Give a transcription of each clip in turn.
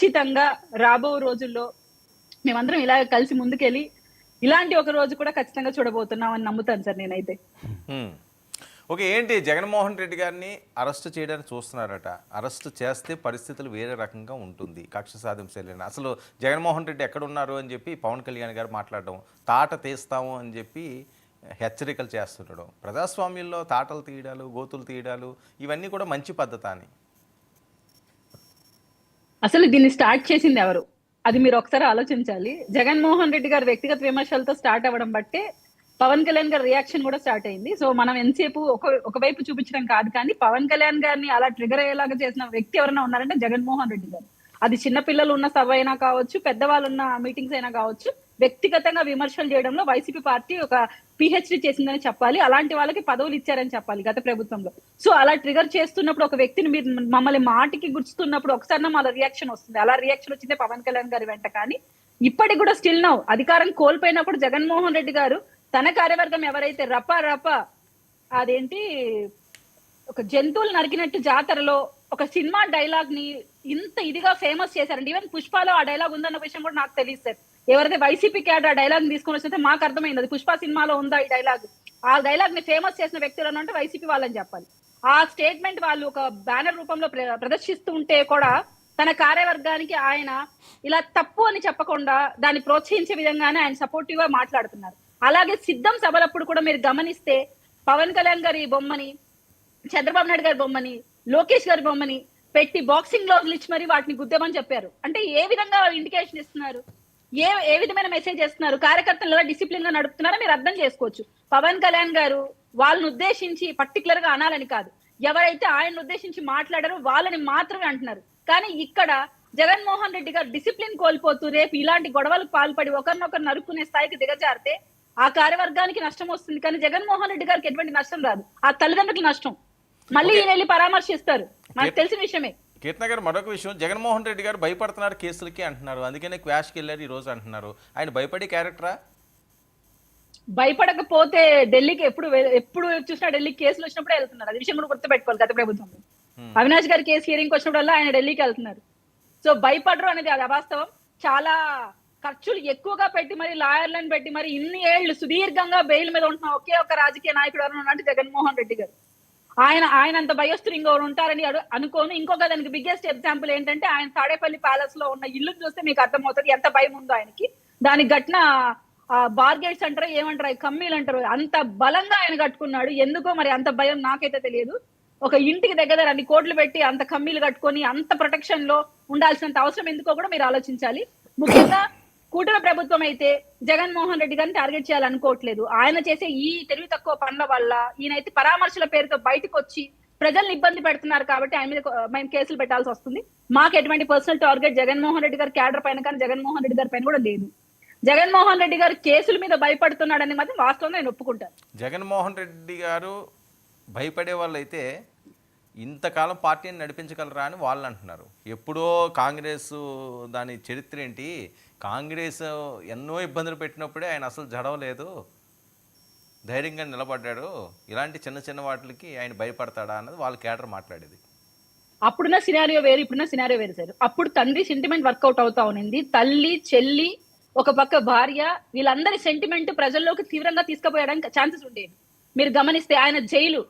ఖచ్చితంగా రాబో రోజుల్లో మేమందరం ఇలా కలిసి ముందుకెళ్ళి ఇలాంటి ఒక రోజు కూడా ఖచ్చితంగా చూడబోతున్నాం అని నమ్ముతాను సార్ నేనైతే. ఓకే, ఏంటి జగన్మోహన్ రెడ్డి గారిని అరెస్ట్ చేయడానికి చూస్తున్నారట. అరెస్ట్ చేస్తే పరిస్థితులు వేరే రకంగా ఉంటుంది. కక్ష సాధించలేని అసలు జగన్మోహన్ రెడ్డి ఎక్కడున్నారు అని చెప్పి పవన్ కళ్యాణ్ గారు మాట్లాడడం, తాట తీస్తాము అని చెప్పి హెచ్చరికలు చేస్తుండడం, ప్రజాస్వామ్యంలో తాటలు తీయడాలు, గోతులు తీయడాలు ఇవన్నీ కూడా మంచి పద్ధతి అని. అసలు దీన్ని స్టార్ట్ చేసింది ఎవరు? అది మీరు ఒకసారి ఆలోచించాలి. జగన్మోహన్ రెడ్డి గారు వ్యక్తిగత విమర్శలతో స్టార్ట్ అవ్వడం బట్టే పవన్ కళ్యాణ్ గారి రియాక్షన్ కూడా స్టార్ట్ అయింది. సో మనం ఎంతసేపు ఒకవైపు చూపించడం కాదు, కానీ పవన్ కళ్యాణ్ గారిని అలా ట్రిగర్ అయ్యేలాగా చేసిన వ్యక్తి ఎవరైనా ఉన్నారంటే జగన్మోహన్ రెడ్డి గారు. అది చిన్నపిల్లలు ఉన్న సభ అయినా కావచ్చు, పెద్దవాళ్ళు ఉన్న మీటింగ్స్ అయినా కావచ్చు, వ్యక్తిగతంగా విమర్శలు చేయడంలో వైసీపీ పార్టీ ఒక పిహెచ్డి చేసిందని చెప్పాలి. అలాంటి వాళ్ళకి పదవులు ఇచ్చారని చెప్పాలి గత ప్రభుత్వంలో. సో అలా ట్రిగర్ చేస్తున్నప్పుడు ఒక వ్యక్తిని మీరు మమ్మల్ని మాటికి గుర్తుతున్నప్పుడు ఒకసారి మన రియాక్షన్ వస్తుంది. అలా రియాక్షన్ వచ్చిందే పవన్ కళ్యాణ్ గారి వెంట. కానీ ఇప్పటికి కూడా స్టిల్ నౌ అధికారం కోల్పోయినప్పుడు జగన్మోహన్ రెడ్డి గారు తన కార్యవర్గం ఎవరైతే రప అదేంటి ఒక జంతువులు నరికినట్టు జాతరలో ఒక సినిమా డైలాగ్ ని ఇంత ఇదిగా ఫేమస్ చేశారండి. ఈవెన్ పుష్పలో ఆ డైలాగ్ ఉందన్న విషయం కూడా నాకు తెలియదు సార్. ఎవరైతే వైసీపీ క్యాడర్ ఆ డైలాగ్ తీసుకొని వస్తే మాకు అర్థమైంది అది పుష్ప సినిమాలో ఉందా ఈ డైలాగ్. ఆ డైలాగ్ ని ఫేమస్ చేసిన వ్యక్తులు అంటే వైసీపీ వాళ్ళని చెప్పాలి. ఆ స్టేట్మెంట్ వాళ్ళు ఒక బ్యానర్ రూపంలో ప్రదర్శిస్తూ ఉంటే కూడా తన కార్యవర్గానికి ఆయన ఇలా తప్పు అని చెప్పకుండా దాన్ని ప్రోత్సహించే విధంగానే ఆయన సపోర్టివ్ గా మాట్లాడుతున్నారు. అలాగే సిద్ధం సభలప్పుడు కూడా మీరు గమనిస్తే పవన్ కళ్యాణ్ గారి బొమ్మని, చంద్రబాబు నాయుడు గారి బొమ్మని, లోకేష్ గారి బొమ్మని పెట్టి బాక్సింగ్ గ్లౌజులు ఇచ్చి మరి వాటిని గుద్దేమని చెప్పారు. అంటే ఏ విధంగా ఇండికేషన్ ఇస్తున్నారు, ఏ విధమైన మెసేజ్ చేస్తున్నారు, కార్యకర్తలు ఎలా డిసిప్లిన్ గా నడుపుతున్నారో మీరు అర్థం చేసుకోవచ్చు. పవన్ కళ్యాణ్ గారు వాళ్ళని ఉద్దేశించి పర్టికులర్ గా అనాలని కాదు, ఎవరైతే ఆయన్ని ఉద్దేశించి మాట్లాడారో వాళ్ళని మాత్రమే అంటున్నారు. కానీ ఇక్కడ జగన్మోహన్ రెడ్డి గారు డిసిప్లిన్ కోల్పోతూ రేపు ఇలాంటి గొడవలకు పాల్పడి ఒకరినొకరు నరుక్కునే స్థాయికి దిగజారితే ఆ కార్యవర్గానికి నష్టం వస్తుంది. కానీ జగన్మోహన్ రెడ్డి గారికి ఎటువంటి నష్టం రాదు, ఆ తల్లిదండ్రులకి నష్టం. మళ్ళీ ఈయన వెళ్ళి పరామర్శిస్తారు, మనకు తెలిసిన విషయమే. కీర్తన గారు, మరొక విషయం, జగన్మోహన్ రెడ్డి గారు భయపడుతున్నారు కేసులకి అంటున్నారు, అందుకనే క్వాష్కి వెళ్ళారు ఈ రోజు అంటున్నారు. ఆయన భయపడే క్యారెక్టరా? భయపడకపోతే ఢిల్లీకి ఎప్పుడు చూసినా ఢిల్లీకి కేసులు వచ్చినప్పుడే వెళ్తున్నారు. అది విషయం కూడా గుర్తుపెట్టుకోవాలి. గత ప్రభుత్వంలో అవినాష్ గారి కేసు హియరింగ్ వచ్చినప్పుడల్లా ఆయన ఢిల్లీకి వెళ్తున్నారు. సో భయపడరు అనేది అది అవాస్తవం. చాలా ఖర్చులు ఎక్కువగా పెట్టి మరి లాయర్లను పెట్టి మరి ఇన్ని ఏళ్లు సుదీర్ఘంగా బెయిల్ మీద ఉంటున్న ఒకే ఒక రాజకీయ నాయకుడు ఎవరు అంటే జగన్మోహన్ రెడ్డి గారు. ఆయన అంత భయస్తులు ఇంకొకరు ఉంటారని అనుకోను. ఇంకొక దానికి బిగ్గెస్ట్ ఎగ్జాంపుల్ ఏంటంటే ఆయన తాడేపల్లి ప్యాలెస్ లో ఉన్న ఇల్లు చూస్తే మీకు అర్థమవుతుంది ఎంత భయం ఉందో ఆయనకి. దానికి గట్టిన బార్గేట్స్ అంటారు, ఏమంటారు, కమ్మీలు అంటారు, అంత బలంగా ఆయన కట్టుకున్నాడు. ఎందుకో మరి అంత భయం నాకైతే తెలియదు. ఒక ఇంటికి దగ్గర అన్ని కోట్లు పెట్టి అంత కమ్మీలు కట్టుకొని అంత ప్రొటెక్షన్ లో ఉండాల్సినంత అవసరం ఎందుకో కూడా మీరు ఆలోచించాలి. ముఖ్యంగా కూటమి ప్రభుత్వం అయితే జగన్మోహన్ రెడ్డి గారిని టార్గెట్ చేయాలనుకోవట్లేదు. ఆయన చేసే ఈ తెలివి తక్కువ పనుల వల్ల ఈయనైతే పరామర్శల పేరుతో బయటకు వచ్చి ప్రజల్ని ఇబ్బంది పెడుతున్నారు. కాబట్టి ఆయన మీద మేము కేసులు పెట్టాల్సి వస్తుంది. మాకు ఎటువంటి పర్సనల్ టార్గెట్ జగన్మోహన్ రెడ్డి గారి క్యాడర్ పైన కానీ జగన్మోహన్ రెడ్డి గారి పైన కూడా లేదు. జగన్మోహన్ రెడ్డి గారు కేసుల మీద భయపడుతున్నాడని మాత్రం వాస్తవంగా నేను ఒప్పుకుంటాను. జగన్మోహన్ రెడ్డి గారు భయపడే వాళ్ళు అయితే ఇంతకాలం పార్టీని నడిపించగలరా అని వాళ్ళు అంటున్నారు. ఎప్పుడో కాంగ్రెస్ దాని చరిత్ర ఏంటి, కాంగ్రెస్ ఎన్నో ఇబ్బందులు పెట్టినప్పుడే ఆయన అసలు జడవలేదు, ధైర్యంగా నిలబడ్డాడు, ఇలాంటి చిన్న చిన్న వాటికి ఆయన భయపడతాడా అన్నది వాళ్ళ క్యాడర్ మాట్లాడేది. అప్పుడున్న సినారియో వేరు, ఇప్పుడున్న సినారియో వేరు సార్. అప్పుడు తండ్రి సెంటిమెంట్ వర్కౌట్ అవుతా ఉన్నింది. తల్లి, చెల్లి, ఒక పక్క భార్య, వీళ్ళందరి సెంటిమెంట్ ప్రజల్లోకి తీవ్రంగా తీసుకుపోయడానికి ఛాన్సెస్ ఉండేవి. మీరు గమనిస్తే ఆయన జైలు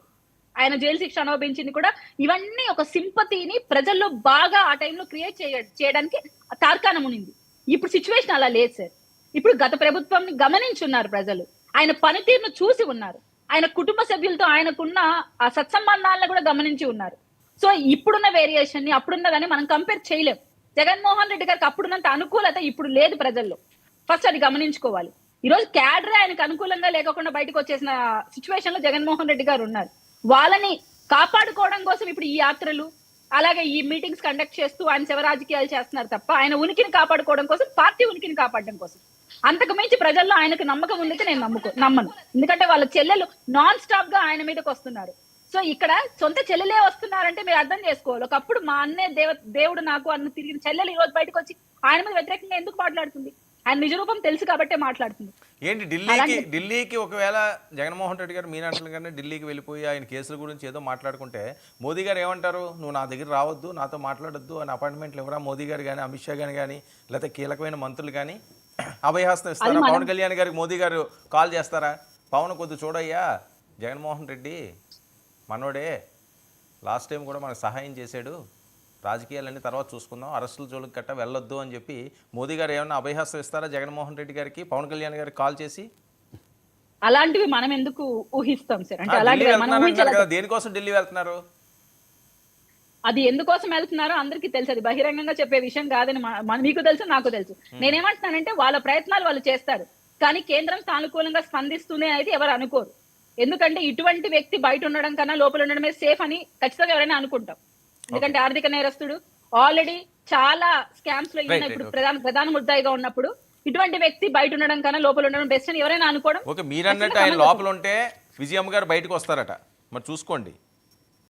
శిక్ష అనుభవించింది కూడా ఇవన్నీ ఒక సింపతిని ప్రజల్లో బాగా ఆ టైంలో క్రియేట్ చేయడానికి తార్కాణం ఉన్నింది. ఇప్పుడు సిచ్యువేషన్ అలా లేదు సార్. ఇప్పుడు గత ప్రభుత్వం గమనించున్నారు ప్రజలు, ఆయన పనితీరును చూసి ఉన్నారు, ఆయన కుటుంబ సభ్యులతో ఆయనకున్న ఆ సత్సంబంధాలను కూడా గమనించి ఉన్నారు. సో ఇప్పుడున్న వేరియేషన్ ని అప్పుడున్నదని మనం కంపేర్ చేయలేం. జగన్మోహన్ రెడ్డి గారికి అప్పుడున్నంత అనుకూలత ఇప్పుడు లేదు ప్రజల్లో. ఫస్ట్ అది గమనించుకోవాలి. ఈ రోజు క్యాడర్ ఆయనకు అనుకూలంగా లేకుండా బయటకు వచ్చేసిన సిచ్యువేషన్ లో జగన్మోహన్ రెడ్డి గారు ఉన్నారు. వాళ్ళని కాపాడుకోవడం కోసం ఇప్పుడు ఈ యాత్రలు అలాగే ఈ మీటింగ్స్ కండక్ట్ చేస్తూ ఆయన శివ రాజకీయాలు చేస్తున్నారు తప్ప ఆయన ఉనికిని కాపాడుకోవడం కోసం, పార్టీ ఉనికిని కాపాడడం కోసం. అంతకు మించి ప్రజల్లో ఆయనకు నమ్మకం ఉందైతే నేను నమ్మను. ఎందుకంటే వాళ్ళ చెల్లెలు నాన్ స్టాప్ గా ఆయన మీదకి వస్తున్నారు. సో ఇక్కడ సొంత చెల్లెలే వస్తున్నారంటే మీరు అర్థం చేసుకోవాలి. ఒకప్పుడు మా అన్నే దేవుడు నాకు అన్న తిరిగిన చెల్లెలు ఈ రోజు బయటకు వచ్చి ఆయన మీద వ్యతిరేకంగా ఎందుకు మాట్లాడుతుంది? ఆయన నిజ రూపం తెలుసు కాబట్టే మాట్లాడుతుంది. ఏంటి ఢిల్లీకి ఒకవేళ జగన్మోహన్ రెడ్డి గారు మీనంటలు కానీ ఢిల్లీకి వెళ్ళిపోయి ఆయన కేసుల గురించి ఏదో మాట్లాడుకుంటే మోదీ గారు ఏమంటారు, నువ్వు నా దగ్గర రావద్దు, నాతో మాట్లాడొద్దు అని అపాయింట్మెంట్లు ఎవరా మోదీ గారు కానీ అమిత్ షా గారు కానీ లేకపోతే కీలకమైన మంత్రులు కానీ అభయహస్తం ఇస్తారా? పవన్ కళ్యాణ్ గారికి మోదీ గారు కాల్ చేస్తారా, పవన్ కొద్ది చూడయ్యా జగన్మోహన్ రెడ్డి మనోడే లాస్ట్ టైం కూడా మనకు సహాయం చేశాడు, రాజకీయాలన్నీ తర్వాత చూసుకుందాం, అరెస్టుల జోలికి గట్ట వెళ్ళొద్దు అని చెప్పి మోదీ గారు ఏమన్నా అభయహస్తం ఇస్తారా జగన్మోహన్ రెడ్డి గారికి, పవన్ కళ్యాణ్ గారికి కాల్ చేసి? అలాంటివి మనం ఎందుకు ఊహిస్తాం సార్? అంటే ఢిల్లీ అలాంటివి మనం వెళ్తున్నారు ఊహించలేం. కదా, దేనికోసం ఢిల్లీ వెళ్తున్నారు? అది ఎందుకోసం వెళ్తున్నారో అందరికీ తెలుసు, అది బహిరంగంగా చెప్పే విషయం కాదని మీకు తెలుసు, నాకు తెలుసు. నేనేమంటున్నానంటే వాళ్ళ ప్రయత్నాలు వాళ్ళు చేస్తారు, కానీ కేంద్రం సానుకూలంగా స్పందిస్తుంది అనేది ఎవరు అనుకోరు. ఎందుకంటే ఇటువంటి వ్యక్తి బయట ఉండడం కన్నా లోపల ఉండడమే సేఫ్ అని ఖచ్చితంగా ఎవరైనా అనుకుంటాం. ఎందుకంటే ఆర్థిక నేరస్తుడు, ఆల్రెడీ చాలా స్కామ్స్ లో ఈయన ఇప్పుడు ప్రధాన ముద్దాయిగా ఉన్నప్పుడు ఇటువంటి వ్యక్తి బయట ఉండడం కన్నా లోపల ఉండడం బెస్ట్ అని ఎవరైనా అనుకోవడం. ఓకే, మీరన్నట్టు ఆయన లోపల ఉంటే విజయమ్మ గారు బయటకు వస్తారట, మరి చూసుకోండి.